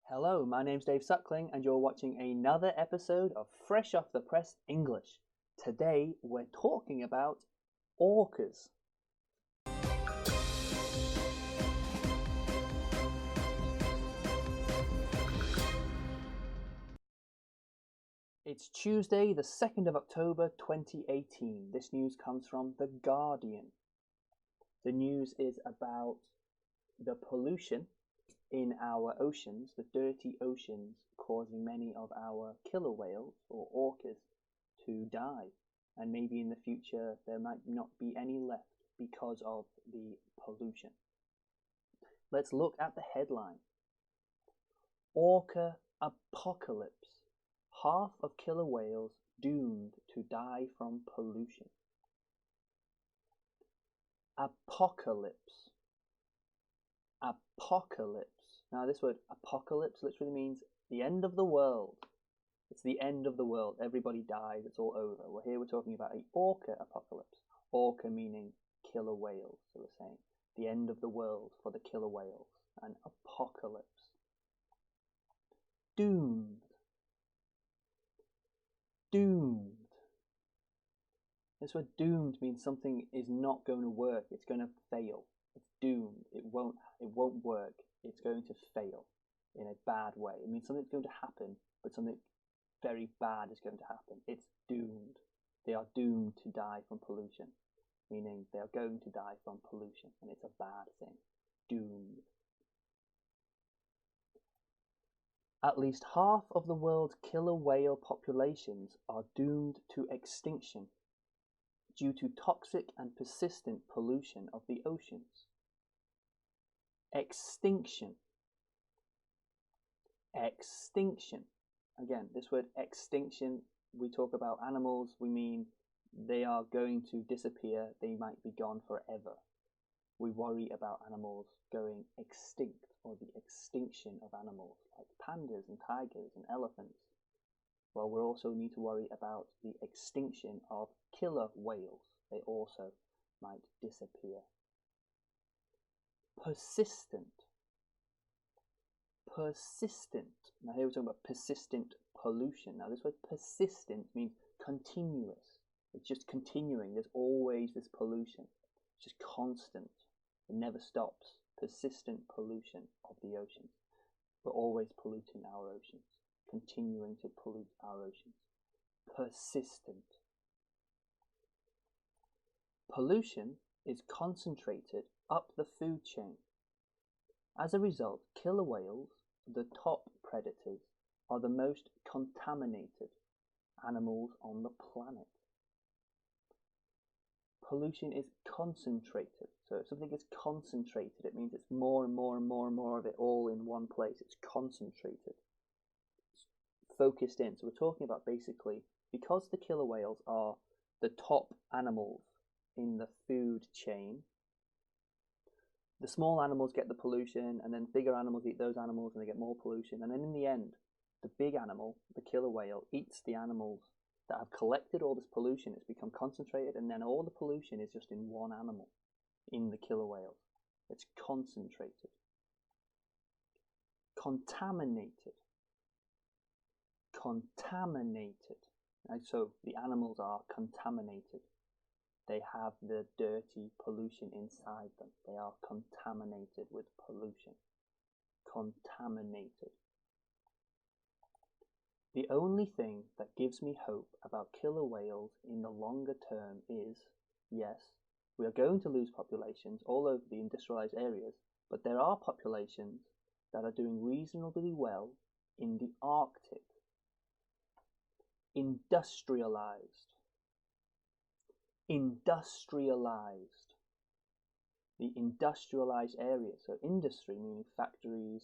Hello, my name's Dave Suckling, and you're watching another episode of Fresh Off the Press English. Today, we're talking about orcas. It's Tuesday, the 2nd of October 2018. This news comes from The Guardian. The news is about the pollution in our oceans, the dirty oceans, causing many of our killer whales or orcas to die. And maybe in the future there might not be any left because of the pollution. Let's look at the headline. Orca apocalypse. Half of killer whales doomed to die from pollution. Apocalypse. Apocalypse. Now this word apocalypse literally means the end of the world. It's the end of the world. Everybody dies. It's all over. Well, here we're talking about an orca apocalypse. Orca meaning killer whales. So we're saying the end of the world for the killer whales. An apocalypse. Doomed. Doomed. This word doomed means something is not going to work. It's going to fail. It's doomed. It won't work. It's going to fail in a bad way. It means something's going to happen, but something very bad is going to happen. It's doomed. They are doomed to die from pollution, meaning they are going to die from pollution, and it's a bad thing. Doomed. At least half of the world's killer whale populations are doomed to extinction due to toxic and persistent pollution of the oceans. Extinction. Extinction. Again, this word extinction, we talk about animals, we mean they are going to disappear, they might be gone forever. We worry about animals going extinct, or the extinction of animals like pandas and tigers and elephants. Well, we also need to worry about the extinction of killer whales. They also might disappear. Persistent. Persistent. Now here we're talking about persistent pollution. Now this word persistent means continuous. It's just continuing. There's always this pollution. It's just constant. It never stops. Persistent pollution of the oceans. We're always polluting our oceans. Continuing to pollute our oceans. Persistent. Pollution is concentrated up the food chain. As a result, killer whales, the top predators, are the most contaminated animals on the planet. Pollution is concentrated. So if something is concentrated, it means it's more and more and more and more of it all in one place. It's concentrated. Focused in. So we're talking about basically, because the killer whales are the top animals in the food chain, the small animals get the pollution, and then bigger animals eat those animals and they get more pollution, and then in the end the big animal, the killer whale, eats the animals that have collected all this pollution. It's become concentrated, and then all the pollution is just in one animal, in the killer whales. It's concentrated. Contaminated. Contaminated. And so the animals are contaminated. They have the dirty pollution inside them. They are contaminated with pollution. Contaminated. The only thing that gives me hope about killer whales in the longer term is, yes, we are going to lose populations all over the industrialized areas, but there are populations that are doing reasonably well in the Arctic. Industrialized. Industrialized. The industrialized areas. So industry meaning factories.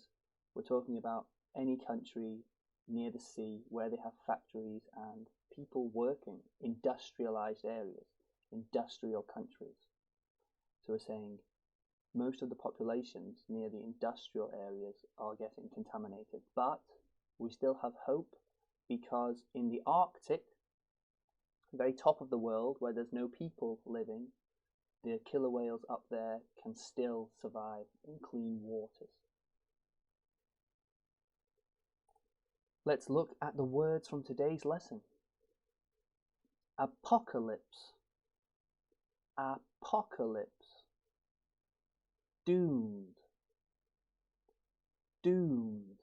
We're talking about any country near the sea where they have factories and people working. Industrialized areas. Industrial countries. So we're saying most of the populations near the industrial areas are getting contaminated. But we still have hope, because in the Arctic, very top of the world where there's no people living, the killer whales up there can still survive in clean waters. Let's look at the words from today's lesson. Apocalypse, apocalypse. Doomed, doomed.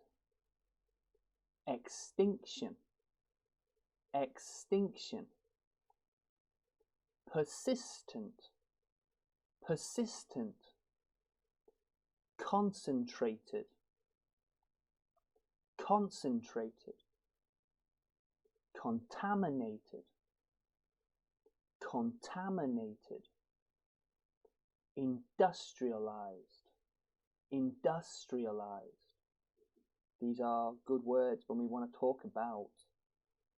Extinction, extinction. Persistent, persistent. Concentrated, concentrated. Contaminated, contaminated. Industrialised, industrialised. These are good words when we want to talk about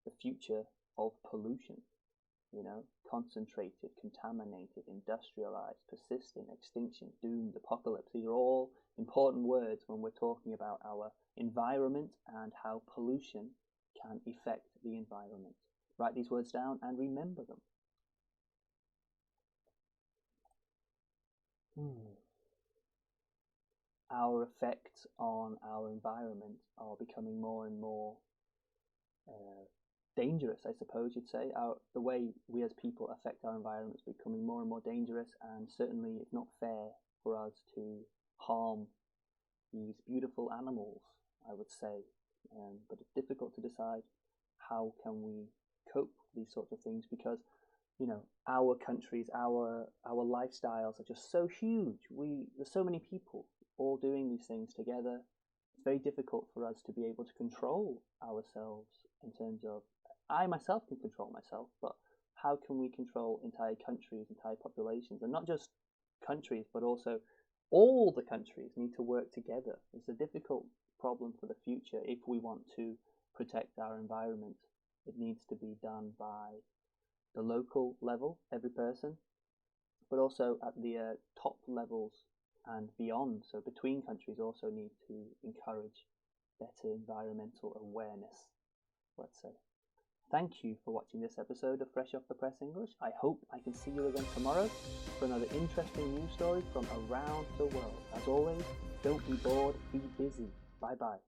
the future of pollution. You know, concentrated, contaminated, industrialised, persistent, extinction, doomed, apocalypse. These are all important words when we're talking about our environment and how pollution can affect the environment. Write these words down and remember them. Our effects on our environment are becoming more and more dangerous, I suppose you'd say. The way we as people affect our environment is becoming more and more dangerous, and certainly it's not fair for us to harm these beautiful animals, I would say. But it's difficult to decide how can we cope with these sorts of things, because you know, our countries, our lifestyles are just so huge. There's so many people all doing these things together. It's very difficult for us to be able to control ourselves in terms of, I myself can control myself, but how can we control entire countries, entire populations? And not just countries, but also all the countries need to work together. It's a difficult problem for the future. If we want to protect our environment, it needs to be done by the local level, every person, but also at the top levels and beyond. So between countries also need to encourage better environmental awareness, let's say. Thank you for watching this episode of Fresh Off the Press English. I hope I can see you again tomorrow for another interesting news story from around the world. As always, don't be bored, be busy. Bye bye.